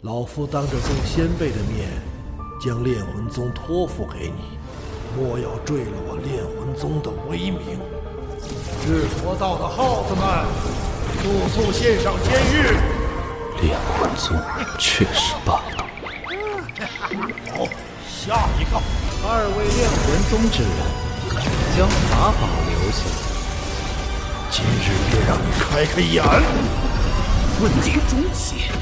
老夫当着众先辈的面，将炼魂宗托付给你，莫要坠了我炼魂宗的威名。制魔道的耗子们，速献上监狱！炼魂宗确实霸道。好，下一个。二位炼魂宗之人，将法宝留下。今日便让你开开眼。问题终结。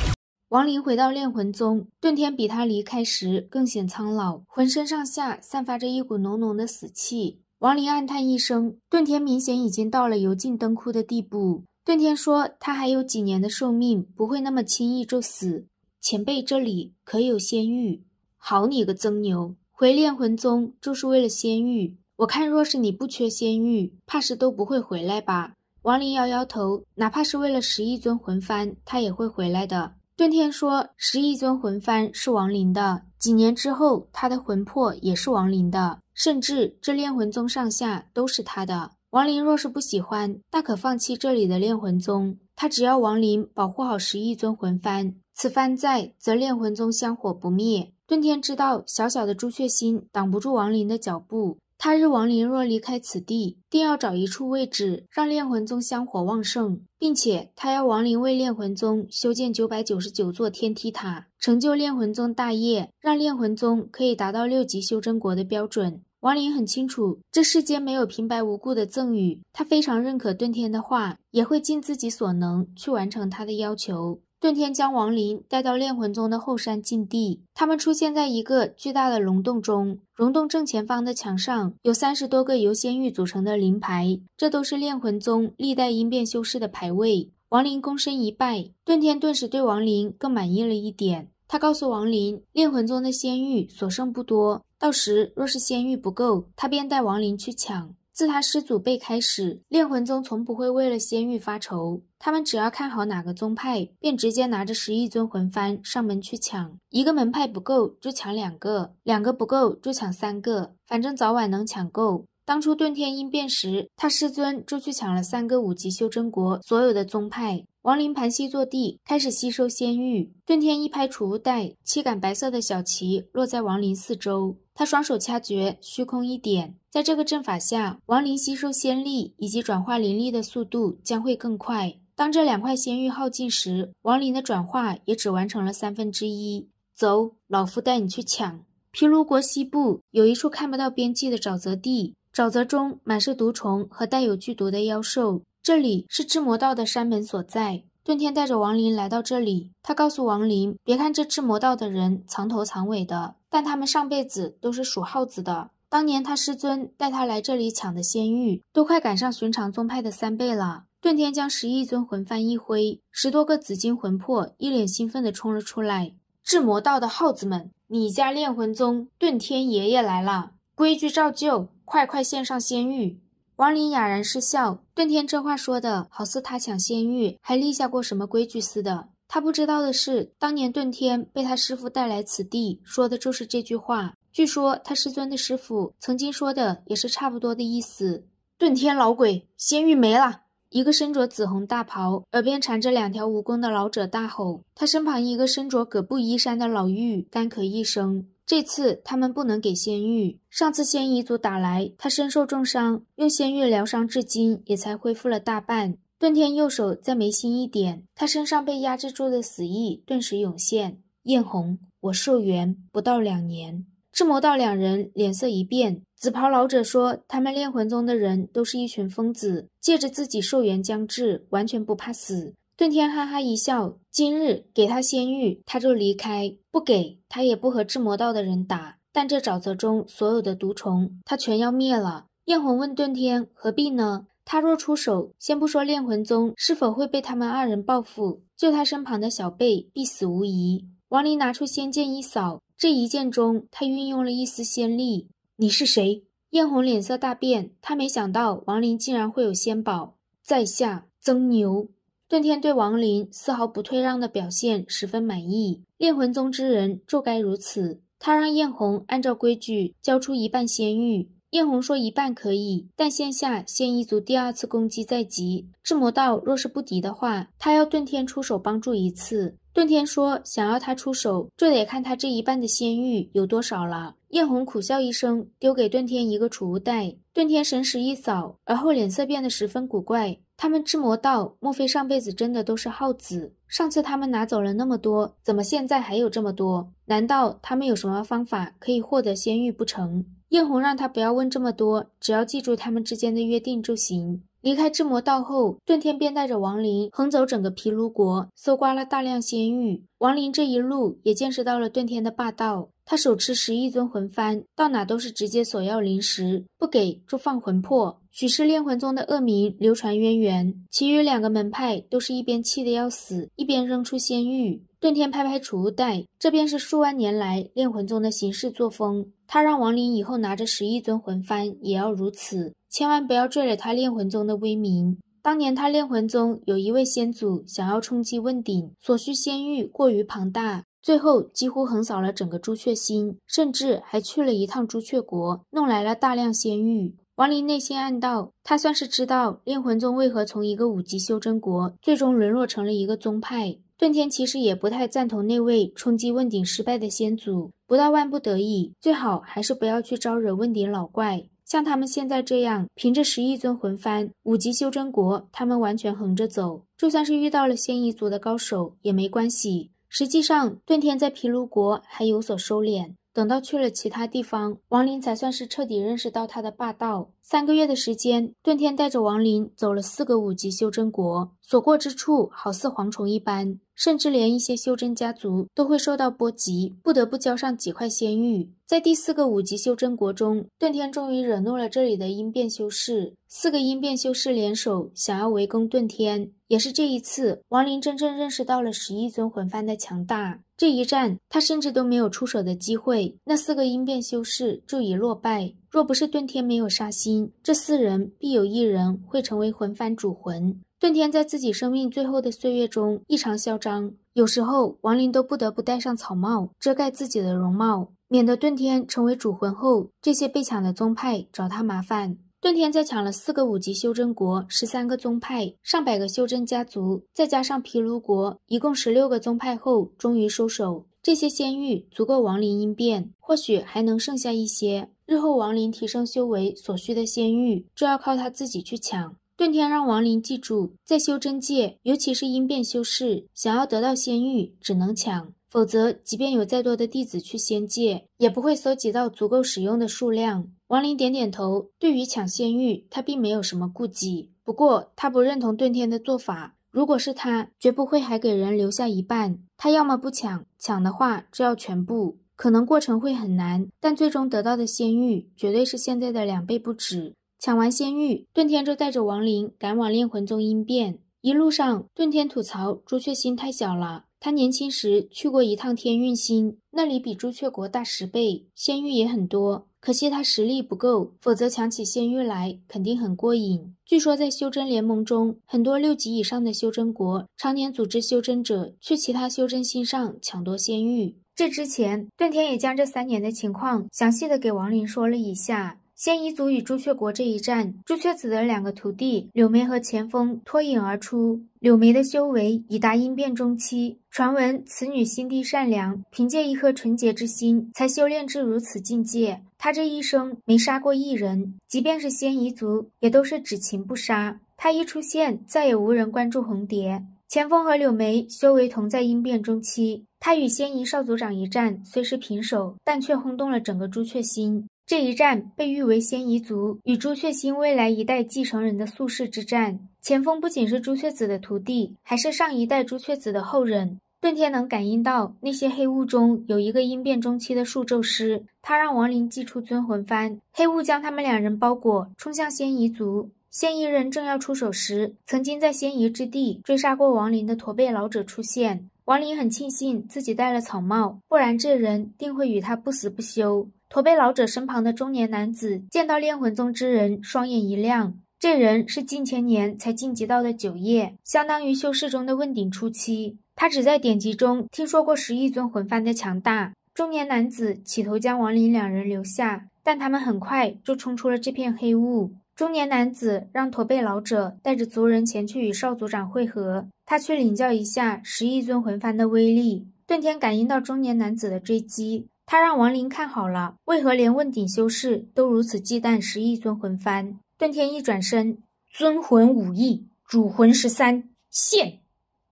王林回到炼魂宗，遁天比他离开时更显苍老，浑身上下散发着一股浓浓的死气。王林暗叹一声，遁天明显已经到了油尽灯枯的地步。遁天说他还有几年的寿命，不会那么轻易就死。前辈这里可有仙玉？好你个曾牛，回炼魂宗就是为了仙玉？我看若是你不缺仙玉，怕是都不会回来吧。王林摇摇头，哪怕是为了11尊魂幡，他也会回来的。遁天说11尊魂幡是亡灵的，几年之后他的魂魄也是亡灵的，甚至这炼魂宗上下都是他的。王林若是不喜欢，大可放弃这里的炼魂宗，他只要王林保护好11尊魂幡，此番在则炼魂宗香火不灭。遁天知道小小的朱雀心挡不住王林的脚步，他日王林若离开此地，定要找一处位置让炼魂宗香火旺盛，并且他要王林为炼魂宗修建999座天梯塔，成就炼魂宗大业，让炼魂宗可以达到6级修真国的标准。王林很清楚这世间没有平白无故的赠与，他非常认可遁天的话，也会尽自己所能去完成他的要求。遁天将王林带到炼魂宗的后山禁地，他们出现在一个巨大的溶洞中，溶洞正前方的墙上有30多个由仙玉组成的灵牌，这都是炼魂宗历代因变修士的牌位。王林躬身一拜，遁天顿时对王林更满意了一点。他告诉王林，炼魂宗的仙玉所剩不多，到时若是仙玉不够，他便带王林去抢。自他师祖辈开始，炼魂宗从不会为了仙玉发愁，他们只要看好哪个宗派，便直接拿着11尊魂幡上门去抢。一个门派不够就抢2个，2个不够就抢3个，反正早晚能抢够。当初遁天因变时，他师尊就去抢了3个5级修真国所有的宗派。王林盘膝坐地，开始吸收仙玉。遁天一拍储物袋，7杆白色的小旗落在王林四周，他双手掐诀，虚空一点，在这个阵法下，王林吸收仙力以及转化灵力的速度将会更快。当这2块仙玉耗尽时，王林的转化也只完成了1/3。走，老夫带你去抢。毗卢国西部有一处看不到边际的沼泽地，沼泽中满是毒虫和带有剧毒的妖兽，这里是制魔道的山门所在。遁天带着王林来到这里，他告诉王林，别看这制魔道的人藏头藏尾的，但他们上辈子都是属耗子的。当年他师尊带他来这里抢的仙玉，都快赶上寻常宗派的3倍了。遁天将11尊魂幡一挥，10多个紫金魂魄一脸兴奋地冲了出来。制魔道的耗子们，你家炼魂宗遁天爷爷来了，规矩照旧，快献上仙玉。王林哑然失笑，遁天这话说的好似他抢仙玉还立下过什么规矩似的。他不知道的是，当年遁天被他师父带来此地，说的就是这句话。据说他师尊的师父曾经说的也是差不多的意思。遁天老鬼，仙玉没了！一个身着紫红大袍，耳边缠着2条蜈蚣的老者大吼，他身旁一个身着葛布衣衫的老妪干咳一声。这次他们不能给仙玉，上次仙夷族打来，他身受重伤，用仙玉疗伤至今也才恢复了大半。遁天右手在眉心一点，他身上被压制住的死意顿时涌现。艳红，我寿元不到2年。制魔道2人脸色一变，紫袍老者说他们炼魂宗的人都是一群疯子，借着自己寿元将至，完全不怕死。遁天哈哈一笑，今日给他仙玉，他就离开，不给他也不和制魔道的人打，但这沼泽中所有的毒虫他全要灭了。艳红问遁天何必呢？他若出手，先不说炼魂宗是否会被他们2人报复，就他身旁的小辈必死无疑。王林拿出仙剑一扫，这一剑中他运用了一丝仙力。你是谁？艳红脸色大变，他没想到王林竟然会有仙宝。在下曾牛。遁天对王林丝毫不退让的表现十分满意，炼魂宗之人就该如此。他让艳红按照规矩交出1半仙玉，艳红说1半可以，但现下仙夷族第2次攻击在即，制魔道若是不敌的话，他要遁天出手帮助一次。遁天说想要他出手，就得看他这一半的仙玉有多少了。艳红苦笑一声，丢给遁天一个储物袋。遁天神识一扫，而后脸色变得十分古怪。他们智魔道，莫非上辈子真的都是耗子？上次他们拿走了那么多，怎么现在还有这么多？难道他们有什么方法可以获得仙玉不成？艳红让他不要问这么多，只要记住他们之间的约定就行。离开智魔道后，遁天便带着王林横走整个毗卢国，搜刮了大量仙玉。王林这一路也见识到了遁天的霸道，他手持10亿尊魂幡，到哪都是直接索要灵石，不给就放魂魄。许氏炼魂宗的恶名流传渊源，其余2个门派都是一边气得要死，一边扔出仙玉。遁天拍拍储物袋，这便是数万年来炼魂宗的行事作风。他让王林以后拿着10亿尊魂幡也要如此，千万不要坠了他炼魂宗的威名。当年他炼魂宗有一位先祖想要冲击问鼎，所需仙玉过于庞大，最后几乎横扫了整个朱雀星，甚至还去了一趟朱雀国，弄来了大量仙玉。王林内心暗道，他算是知道炼魂宗为何从一个5级修真国最终沦落成了一个宗派。遁天其实也不太赞同那位冲击问鼎失败的先祖，不到万不得已，最好还是不要去招惹问鼎老怪。像他们现在这样，凭着10亿尊魂幡，5级修真国，他们完全横着走，就算是遇到了仙夷族的高手也没关系。实际上，遁天在毗卢国还有所收敛，等到去了其他地方，王林才算是彻底认识到他的霸道。3个月的时间，遁天带着王林走了4个5级修真国，所过之处好似蝗虫一般，甚至连一些修真家族都会受到波及，不得不交上几块仙玉。在第4个5级修真国中，遁天终于惹怒了这里的阴变修士，4个阴变修士联手想要围攻遁天。也是这一次，王林真正认识到了10亿尊魂幡的强大。这一战，他甚至都没有出手的机会，那4个阴变修士就已落败。若不是遁天没有杀心，这4人必有1人会成为魂幡主魂。遁天在自己生命最后的岁月中异常嚣张，有时候王林都不得不戴上草帽遮盖自己的容貌，免得遁天成为主魂后，这些被抢的宗派找他麻烦。遁天在抢了4个5级修真国、13个宗派、上百个修真家族，再加上毗卢国，一共16个宗派后，终于收手。这些仙玉足够王林应变，或许还能剩下一些。日后王林提升修为所需的仙玉，就要靠他自己去抢。遁天让王林记住，在修真界，尤其是阴变修士，想要得到仙玉，只能抢。否则即便有再多的弟子去仙界，也不会搜集到足够使用的数量。王林点点头，对于抢仙玉，他并没有什么顾忌。不过他不认同遁天的做法，如果是他，绝不会还给人留下一半。他要么不抢，抢的话就要全部。可能过程会很难，但最终得到的仙玉绝对是现在的2倍不止。抢完仙玉，遁天就带着王林赶往炼魂宗应变。一路上，遁天吐槽朱雀星太小了，他年轻时去过一趟天运星，那里比朱雀国大10倍，仙玉也很多，可惜他实力不够，否则抢起仙玉来肯定很过瘾。据说在修真联盟中，很多6级以上的修真国常年组织修真者去其他修真星上抢夺仙玉。这之前，遁天也将这3年的情况详细的给王林说了一下。仙夷族与朱雀国这一战，朱雀子的2个徒弟柳眉和钱锋脱颖而出。柳眉的修为已达阴变中期，传闻此女心地善良，凭借一颗纯洁之心才修炼至如此境界。她这一生没杀过1人，即便是仙夷族也都是只擒不杀。她一出现，再也无人关注红蝶。钱锋和柳眉修为同在阴变中期，他与仙夷少族长一战虽是平手，但却轰动了整个朱雀星。这一战被誉为仙夷族与朱雀星未来一代继承人的宿世之战。钱锋不仅是朱雀子的徒弟，还是上一代朱雀子的后人。遁天能感应到那些黑雾中有一个阴变中期的数咒师，他让王林祭出尊魂幡，黑雾将他们2人包裹，冲向仙夷族。仙夷人正要出手时，曾经在仙夷之地追杀过王林的驼背老者出现。王林很庆幸自己戴了草帽，不然这人定会与他不死不休。驼背老者身旁的中年男子见到炼魂宗之人，双眼一亮。这人是近千年才晋级到的9叶，相当于修士中的问鼎初期。他只在典籍中听说过10亿尊魂幡的强大。中年男子企图将王林2人留下，但他们很快就冲出了这片黑雾。中年男子让驼背老者带着族人前去与少族长会合。他去领教一下11尊魂幡的威力。遁天感应到中年男子的追击，他让亡灵看好了，为何连问鼎修士都如此忌惮11尊魂幡。遁天一转身，尊魂5翼，主魂13，现！